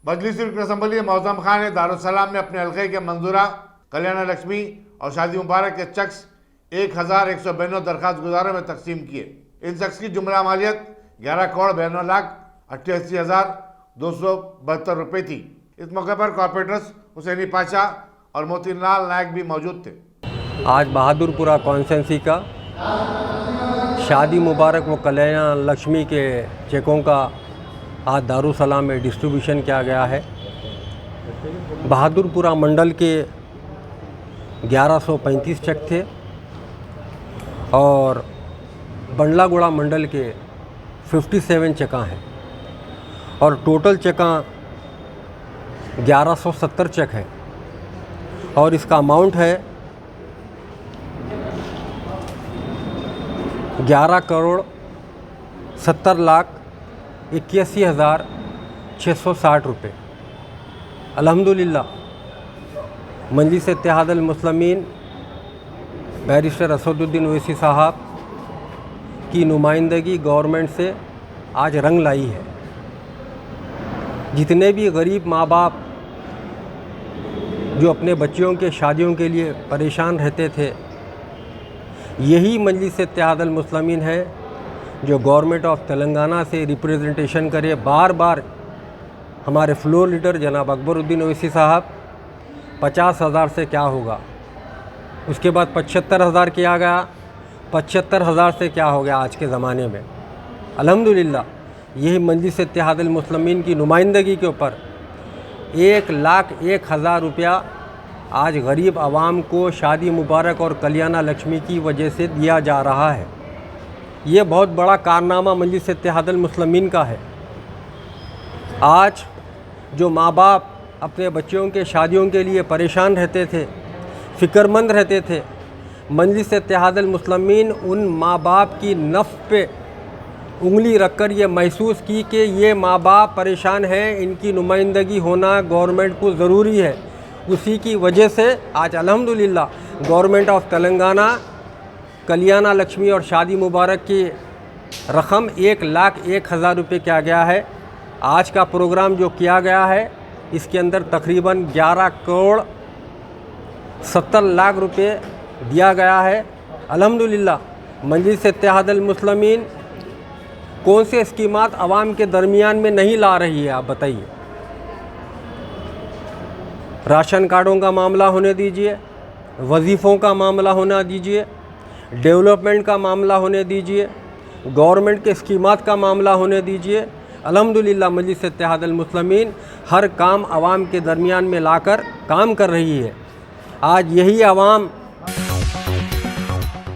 मजलिस assembly Maujam Khan ने दारुसलाम में अपने हल्के के मंजूरा कल्याण लक्ष्मी और शादी मुबारक के चेक्स 1192 दरखास्त गुजारों में तकसीम किए। इन चेक्स की जुमला मालियत 11,92,88,272 रुपये थी। इस मौके पर कॉर्पोरेटर्स हुसैनी पाशा और मोतीलाल नायक भी मौजूद थे। आज बहादुरपुरा कॉन्स्टिट्यूंसी का शादी मुबारक व कल्याण लक्ष्मी के चेकों का आज दारुसलाम में डिस्ट्रीब्यूशन किया गया है। बहादुरपुरा मंडल के 1135 चेक थे और बंडलागुड़ा मंडल के 57 चेका हैं और टोटल चेका 1170 चेक हैं और इसका अमाउंट है 11,70,81,660 रुपये। अल्हम्दुलिल्लाह मजलिस इत्तेहादुल मुस्लिमीन बैरिस्टर असदुद्दीन ओवैसी साहब की नुमाइंदगी गवर्नमेंट से आज रंग लाई है। जितने भी गरीब माँ बाप जो अपने बच्चों के शादियों के लिए परेशान रहते थे, यही मजलिस इत्तेहादुल मुस्लिमीन है जो गवर्नमेंट ऑफ तेलंगाना से रिप्रेजेंटेशन करे। बार बार हमारे फ्लोर लीडर जनाब अकबरुद्दीन ओवैसी साहब 50,000 से क्या होगा, उसके बाद 75,000 किया गया, 75,000 से क्या हो गया आज के ज़माने में। अल्हम्दुलिल्लाह यही मजलिस इत्तेहादुल मुस्लिमीन की नुमाइंदगी के ऊपर 1,01,000 रुपया आज गरीब आवाम को शादी मुबारक और कल्याण लक्ष्मी की वजह से दिया जा रहा है। ये बहुत बड़ा कारनामा मजलिस इत्तेहादुल मुस्लिमीन का है। आज जो माँ बाप अपने बच्चों के शादियों के लिए परेशान रहते थे, फ़िक्रमंद रहते थे, मजलिस इत्तेहादुल मुस्लिमीन उन माँ बाप की नफ़्स पे उंगली रखकर ये महसूस की कि ये माँ बाप परेशान हैं, इनकी नुमाइंदगी होना गवर्नमेंट को ज़रूरी है। उसी की वजह से आज अल्हम्दुलिल्लाह गवर्नमेंट ऑफ तेलंगाना कल्याण लक्ष्मी और शादी मुबारक की रकम 1,01,000 रुपये किया गया है। आज का प्रोग्राम जो किया गया है इसके अंदर तकरीबन 11,70,00,000 रुपये दिया गया है। अल्हम्दुलिल्लाह मजलिस इत्तेहादुल मुस्लिमीन कौन से स्कीमात आवाम के दरमियान में नहीं ला रही है, आप बताइए। राशन कार्डों का मामला होने दीजिए, वजीफ़ों का मामला होना दीजिए, डेवलपमेंट का मामला होने दीजिए, गवर्नमेंट के स्कीमात का मामला होने दीजिए। अल्हम्दुलिल्लाह मजलिस इत्तेहादुल मुस्लिमीन हर काम आवाम के दरमियान में लाकर काम कर रही है। आज यही आवाम